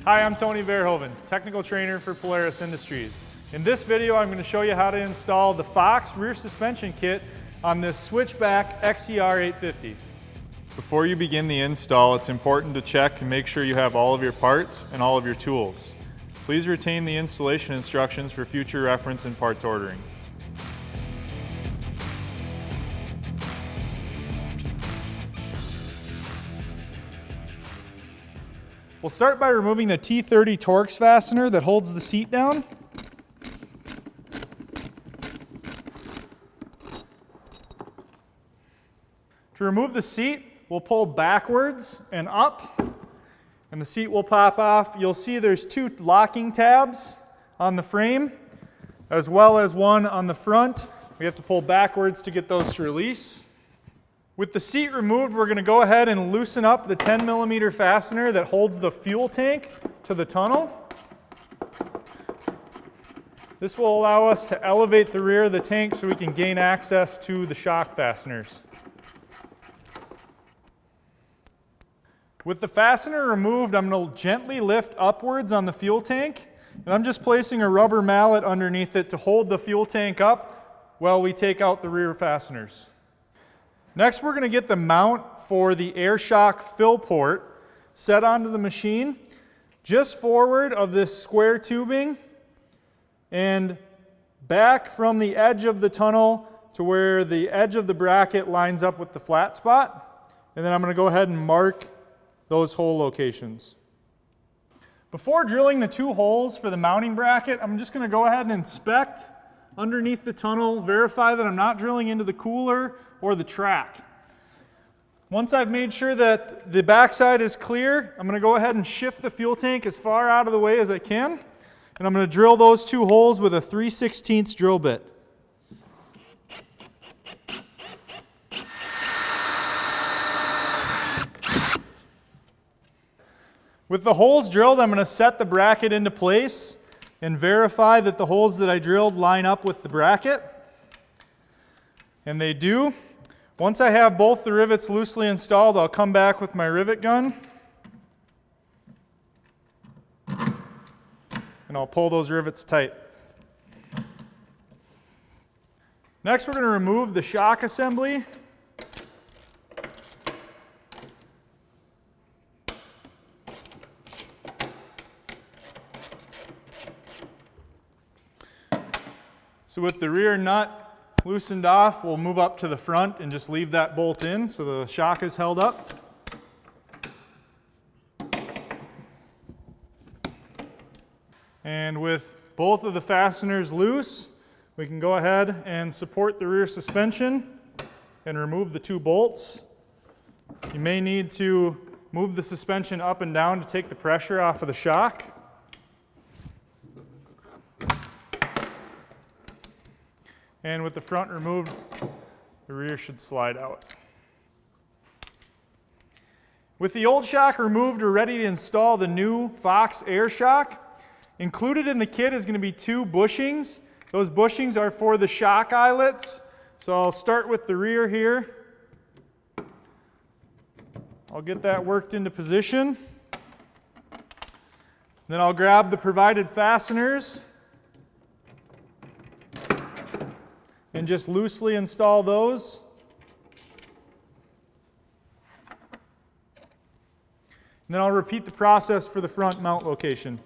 Hi, I'm Tony Verhoeven, technical trainer for Polaris Industries. In this video, I'm going to show you how to install the Fox rear suspension kit on this switchback XER 850. Before you begin the install, it's important to check and make sure you have all of your parts and all of your tools. Please retain the installation instructions for future reference and parts ordering. We'll start by removing the T30 Torx fastener that holds the seat down. To remove the seat, we'll pull backwards and up, and the seat will pop off. You'll see there's two locking tabs on the frame, as well as one on the front. We have to pull backwards to get those to release. With the seat removed, we're going to go ahead and loosen up the 10mm fastener that holds the fuel tank to the tunnel. This will allow us to elevate the rear of the tank so we can gain access to the shock fasteners. With the fastener removed, I'm going to gently lift upwards on the fuel tank, and I'm just placing a rubber mallet underneath it to hold the fuel tank up while we take out the rear fasteners. Next, we're going to get the mount for the air shock fill port set onto the machine just forward of this square tubing and back from the edge of the tunnel to where the edge of the bracket lines up with the flat spot. And then I'm going to go ahead and mark those hole locations. Before drilling the two holes for the mounting bracket, I'm just going to go ahead and inspect underneath the tunnel, verify that I'm not drilling into the cooler or the track. Once I've made sure that the backside is clear, I'm going to go ahead and shift the fuel tank as far out of the way as I can, and I'm going to drill those two holes with a 3/16 drill bit. With the holes drilled, I'm going to set the bracket into place and verify that the holes that I drilled line up with the bracket. And they do. Once I have both the rivets loosely installed, I'll come back with my rivet gun. And I'll pull those rivets tight. Next, we're going to remove the shock assembly. So with the rear nut loosened off, we'll move up to the front and just leave that bolt in so the shock is held up. And with both of the fasteners loose, we can go ahead and support the rear suspension and remove the two bolts. You may need to move the suspension up and down to take the pressure off of the shock. And with the front removed, the rear should slide out. With the old shock removed, we're ready to install the new Fox air shock. Included in the kit is going to be two bushings. Those bushings are for the shock eyelets. So I'll start with the rear here. I'll get that worked into position. Then I'll grab the provided fasteners and just loosely install those. And then I'll repeat the process for the front mount location.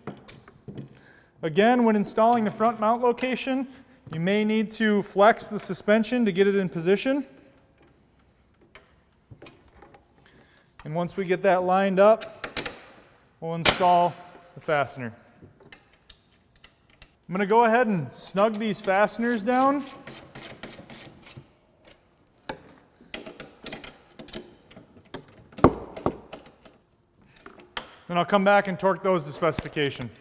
Again, when installing the front mount location, you may need to flex the suspension to get it in position. And once we get that lined up, we'll install the fastener. I'm going to go ahead and snug these fasteners down. Then I'll come back and torque those to specification.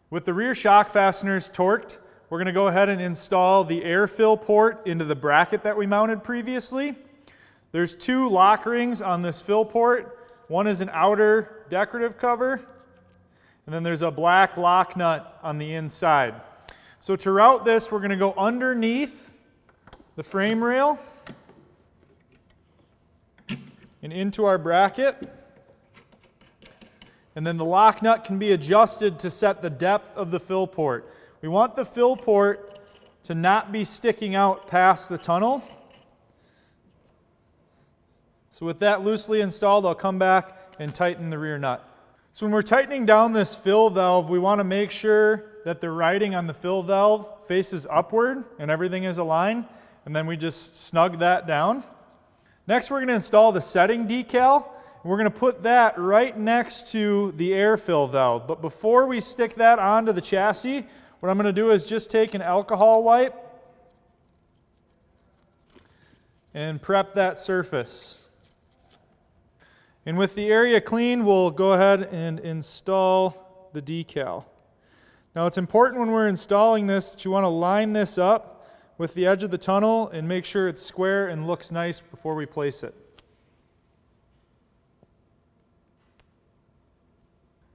With the rear shock fasteners torqued, we're going to go ahead and install the air fill port into the bracket that we mounted previously. There's two lock rings on this fill port. One is an outer decorative cover, and then there's a black lock nut on the inside. So to route this, we're going to go underneath the frame rail and into our bracket. And then the lock nut can be adjusted to set the depth of the fill port. We want the fill port to not be sticking out past the tunnel. So with that loosely installed, I'll come back and tighten the rear nut. So when we're tightening down this fill valve, we want to make sure that the writing on the fill valve faces upward and everything is aligned. And then we just snug that down. Next, we're going to install the setting decal. We're going to put that right next to the air fill valve. But before we stick that onto the chassis, what I'm going to do is just take an alcohol wipe and prep that surface. And with the area clean, we'll go ahead and install the decal. Now it's important when we're installing this that you want to line this up with the edge of the tunnel and make sure it's square and looks nice before we place it.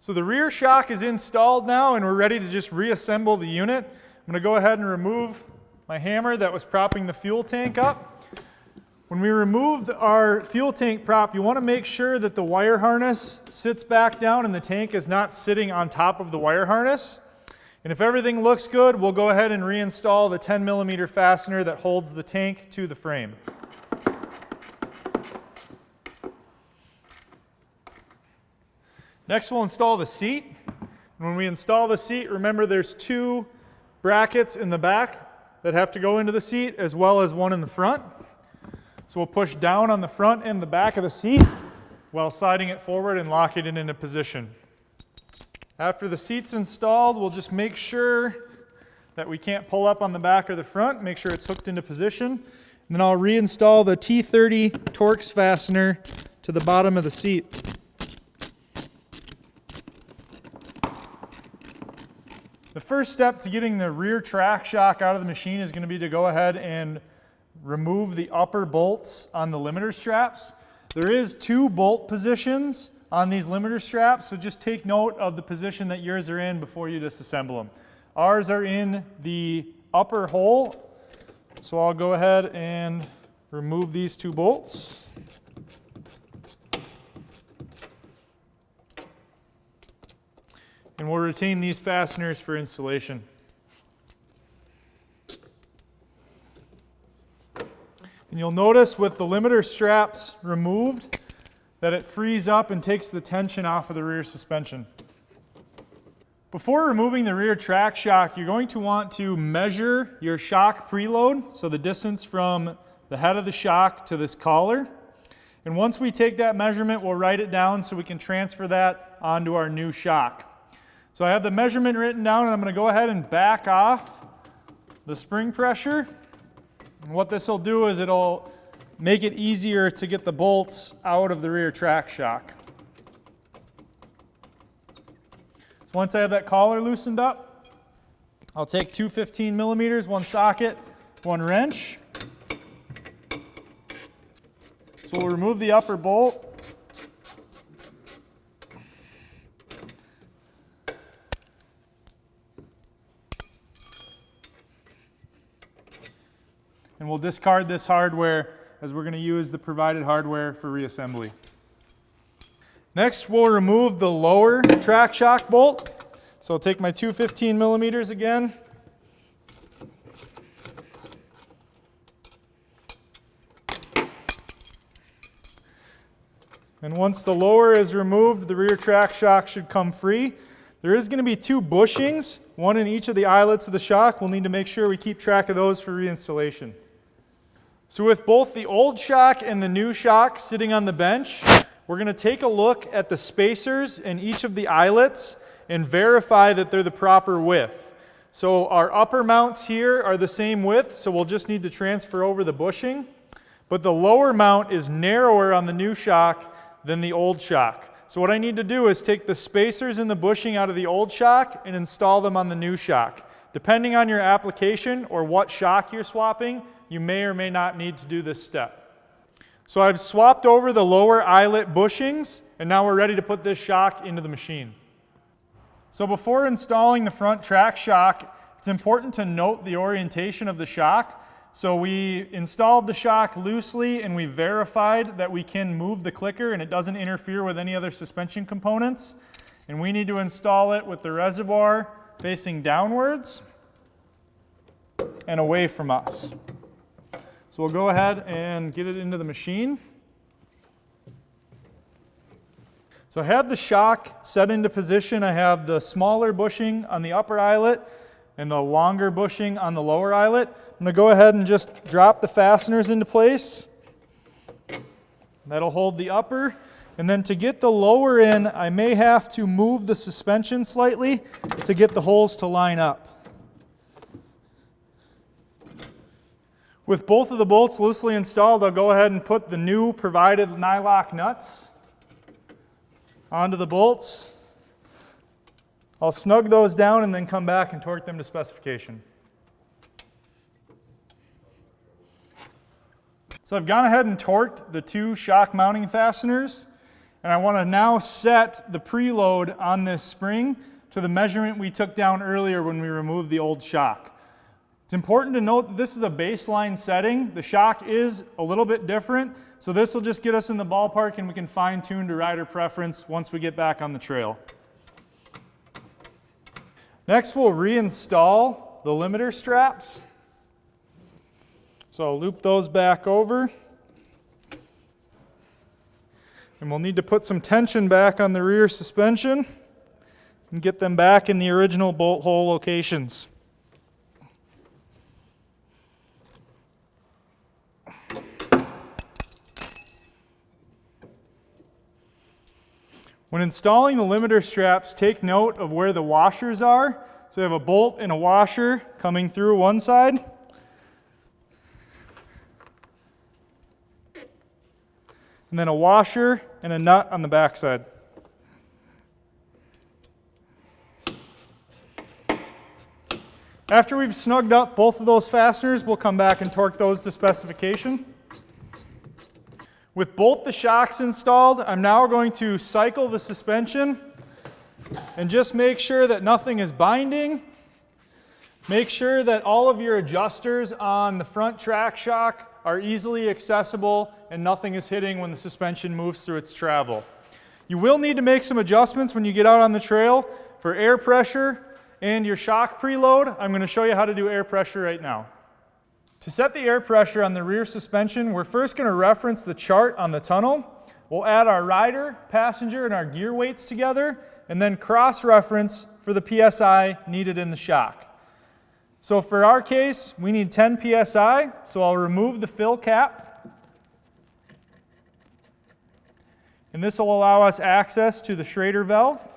So the rear shock is installed now and we're ready to just reassemble the unit. I'm going to go ahead and remove my hammer that was propping the fuel tank up. When we remove our fuel tank prop, you want to make sure that the wire harness sits back down and the tank is not sitting on top of the wire harness. And if everything looks good, we'll go ahead and reinstall the 10mm fastener that holds the tank to the frame. Next, we'll install the seat. And when we install the seat, remember there's 2 brackets in the back that have to go into the seat, as well as one in the front. So we'll push down on the front and the back of the seat while sliding it forward and locking it into position. After the seat's installed, we'll just make sure that we can't pull up on the back or the front, make sure it's hooked into position. And then I'll reinstall the T30 Torx fastener to the bottom of the seat. The first step to getting the rear track shock out of the machine is going to be to go ahead and remove the upper bolts on the limiter straps. There is 2 bolt positions on these limiter straps, so just take note of the position that yours are in before you disassemble them. Ours are in the upper hole, so I'll go ahead and remove these 2 bolts. And we'll retain these fasteners for installation. And you'll notice with the limiter straps removed that it frees up and takes the tension off of the rear suspension. Before removing the rear track shock, you're going to want to measure your shock preload, so the distance from the head of the shock to this collar. And once we take that measurement, we'll write it down so we can transfer that onto our new shock. So I have the measurement written down, and I'm going to go ahead and back off the spring pressure. And what this will do is it'll make it easier to get the bolts out of the rear track shock. So once I have that collar loosened up, I'll take 2 15mm, 1 socket, 1 wrench. So we'll remove the upper bolt. And we'll discard this hardware as we're going to use the provided hardware for reassembly. Next, we'll remove the lower track shock bolt. So I'll take my 2 15mm again. And once the lower is removed, the rear track shock should come free. There is going to be 2 bushings, one in each of the eyelets of the shock. We'll need to make sure we keep track of those for reinstallation. So with both the old shock and the new shock sitting on the bench, we're going to take a look at the spacers in each of the eyelets and verify that they're the proper width. So our upper mounts here are the same width, so we'll just need to transfer over the bushing. But the lower mount is narrower on the new shock than the old shock. So what I need to do is take the spacers and the bushing out of the old shock and install them on the new shock. Depending on your application or what shock you're swapping, you may or may not need to do this step. So I've swapped over the lower eyelet bushings, and now we're ready to put this shock into the machine. So before installing the front track shock, it's important to note the orientation of the shock. So we installed the shock loosely and we verified that we can move the clicker and it doesn't interfere with any other suspension components. And we need to install it with the reservoir facing downwards and away from us. So we'll go ahead and get it into the machine. So I have the shock set into position. I have the smaller bushing on the upper eyelet and the longer bushing on the lower eyelet. I'm going to go ahead and just drop the fasteners into place. That'll hold the upper. And then to get the lower in, I may have to move the suspension slightly to get the holes to line up. With both of the bolts loosely installed, I'll go ahead and put the new provided nylock nuts onto the bolts. I'll snug those down and then come back and torque them to specification. So I've gone ahead and torqued the two shock mounting fasteners, and I want to now set the preload on this spring to the measurement we took down earlier when we removed the old shock. It's important to note that this is a baseline setting. The shock is a little bit different, so this will just get us in the ballpark and we can fine-tune to rider preference once we get back on the trail. Next, we'll reinstall the limiter straps. So I'll loop those back over. And we'll need to put some tension back on the rear suspension and get them back in the original bolt hole locations. When installing the limiter straps, take note of where the washers are. So we have a bolt and a washer coming through one side. And then a washer and a nut on the back side. After we've snugged up both of those fasteners, we'll come back and torque those to specification. With both the shocks installed, I'm now going to cycle the suspension and just make sure that nothing is binding. Make sure that all of your adjusters on the front track shock are easily accessible and nothing is hitting when the suspension moves through its travel. You will need to make some adjustments when you get out on the trail for air pressure and your shock preload. I'm going to show you how to do air pressure right now. To set the air pressure on the rear suspension, we're first going to reference the chart on the tunnel. We'll add our rider, passenger, and our gear weights together, and then cross-reference for the PSI needed in the shock. So for our case, we need 10 PSI, so I'll remove the fill cap. And this will allow us access to the Schrader valve.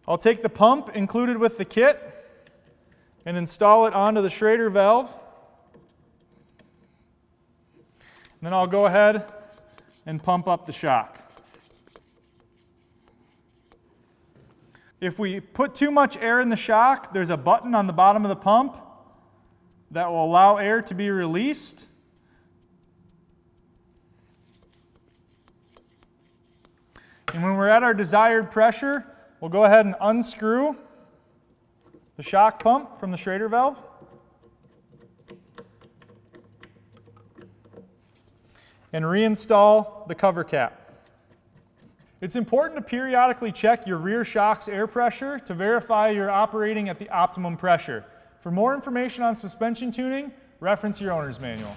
I'll take the pump included with the kit and install it onto the Schrader valve. And then I'll go ahead and pump up the shock. If we put too much air in the shock, there's a button on the bottom of the pump that will allow air to be released. And when we're at our desired pressure, we'll go ahead and unscrew the shock pump from the Schrader valve. And reinstall the cover cap. It's important to periodically check your rear shock's air pressure to verify you're operating at the optimum pressure. For more information on suspension tuning, reference your owner's manual.